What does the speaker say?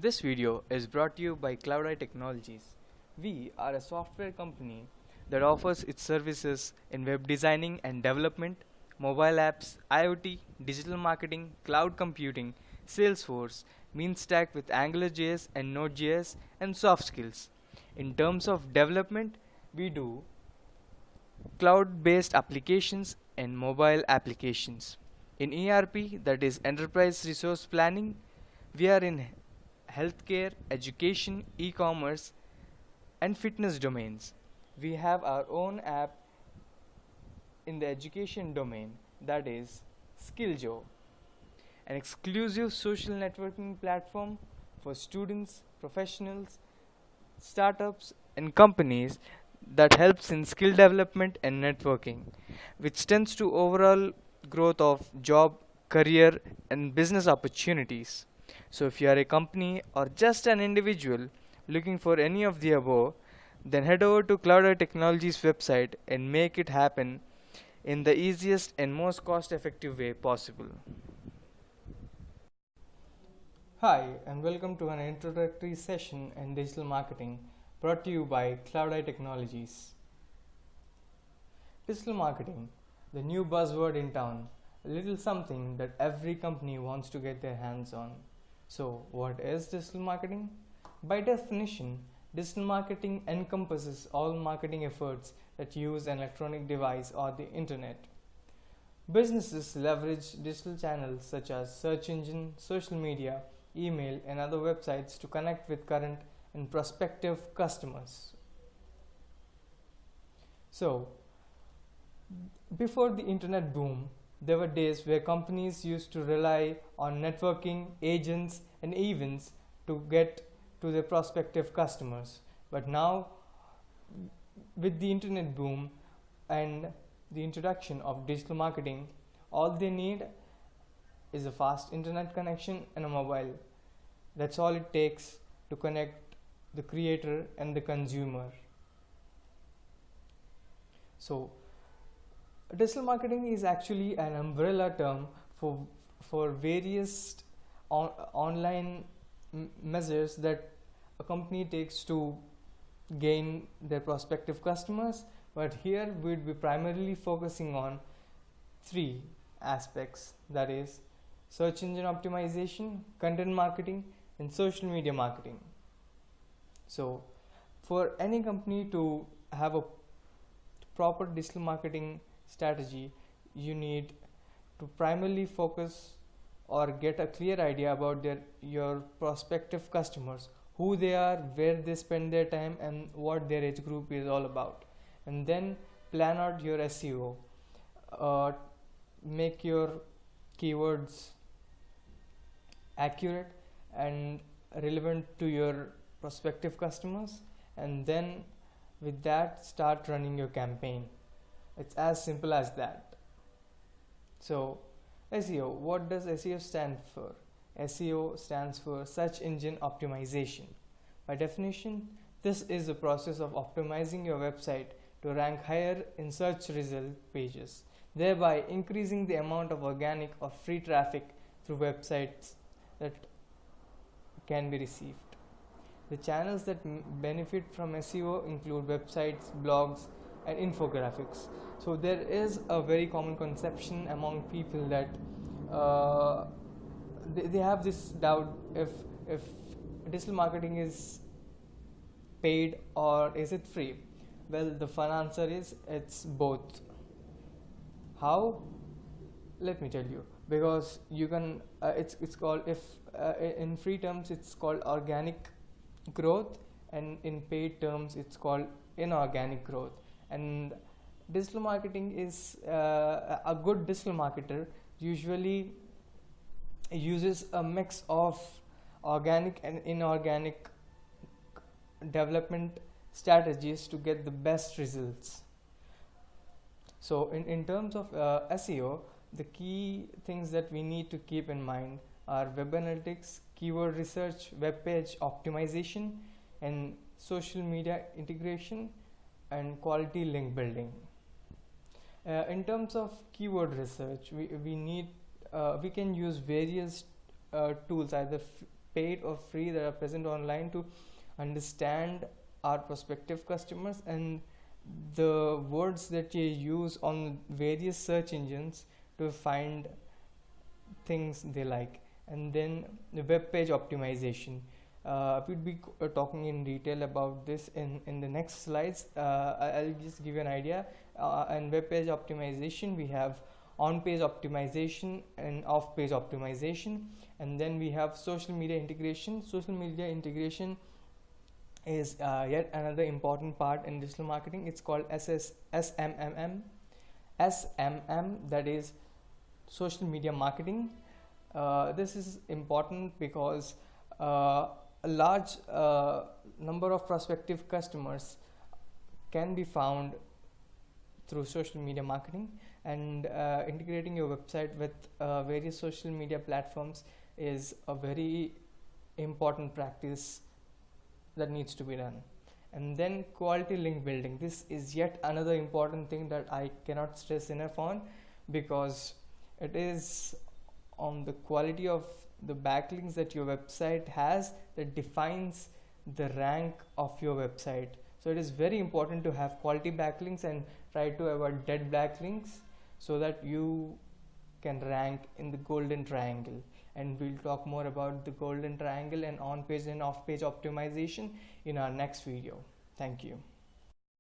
This video is brought to you by Cloud Technologies. We are a software company that offers its services in web designing and development, mobile apps, IoT, digital marketing, cloud computing, Salesforce, MeanStack with AngularJS and Node.js, and soft skills. In terms of development, we do cloud-based applications and mobile applications. In ERP, that is Enterprise Resource Planning, we are in healthcare, education, e-commerce, and fitness domains. We have our own app in the education domain, that is Skilljo, an exclusive social networking platform for students, professionals, startups, and companies that helps in skill development and networking, which tends to overall growth of job, career, and business opportunities. So if you are a company or just an individual looking for any of the above, then head over to Cloud Technologies website and make it happen in the easiest and most cost effective way possible. Hi, and welcome to an introductory session in digital marketing brought to you by Cloud Technologies. Digital marketing, the new buzzword in town, a little something that every company wants to get their hands on. So, what is digital marketing? By definition, digital marketing encompasses all marketing efforts that use an electronic device or the internet. Businesses leverage digital channels such as search engine, social media, email, and other websites to connect with current and prospective customers. So, before the internet boom, there were days where companies used to rely on networking, agents, and events to get to their prospective customers. But now, with the internet boom and the introduction of digital marketing, all they need is a fast internet connection and a mobile. That's all it takes to connect the creator and the consumer. So, digital marketing is actually an umbrella term for various online measures that a company takes to gain their prospective customers, but here we'd be primarily focusing on three aspects, that is search engine optimization, content marketing, and social media marketing. So for any company to have a proper digital marketing strategy, you need to primarily focus or get a clear idea about your prospective customers, who they are, where they spend their time, and what their age group is all about. And then plan out your SEO, make your keywords accurate and relevant to your prospective customers, and then with that start running your campaign. It's as simple as that. So SEO, what does SEO stand for? SEO stands for search engine optimization. By definition, this is the process of optimizing your website to rank higher in search result pages, thereby increasing the amount of organic or free traffic through websites that can be received. The channels that benefit from SEO include websites, blogs, and infographics. So there is a very common conception among people that they have this doubt if digital marketing is paid or is it free. Well, the fun answer is it's both. How? Let me tell you. Because you can it's called, if in free terms it's called organic growth, and in paid terms it's called inorganic growth. And digital marketing is a good digital marketer usually uses a mix of organic and inorganic development strategies to get the best results. So in terms of SEO, the key things that we need to keep in mind are web analytics, keyword research, web page optimization, and social media integration, and quality link building. In terms of keyword research, we can use various tools, either paid or free, that are present online to understand our prospective customers and the words that you use on various search engines to find things they like. And then the web page optimization. We'll be talking in detail about this in the next slides. I'll just give you an idea. In web page optimization, we have on-page optimization and off-page optimization, and then we have social media integration. Social media integration is yet another important part in digital marketing. It's called SMMM, that is social media marketing. This is important because a large number of prospective customers can be found through social media marketing, and integrating your website with various social media platforms is a very important practice that needs to be done. And then quality link building. This is yet another important thing that I cannot stress enough on, because it is on the quality of the backlinks that your website has that defines the rank of your website. So it is very important to have quality backlinks and try to avoid dead backlinks so that you can rank in the golden triangle. And we'll talk more about the golden triangle and on-page and off-page optimization in our next video. Thank you.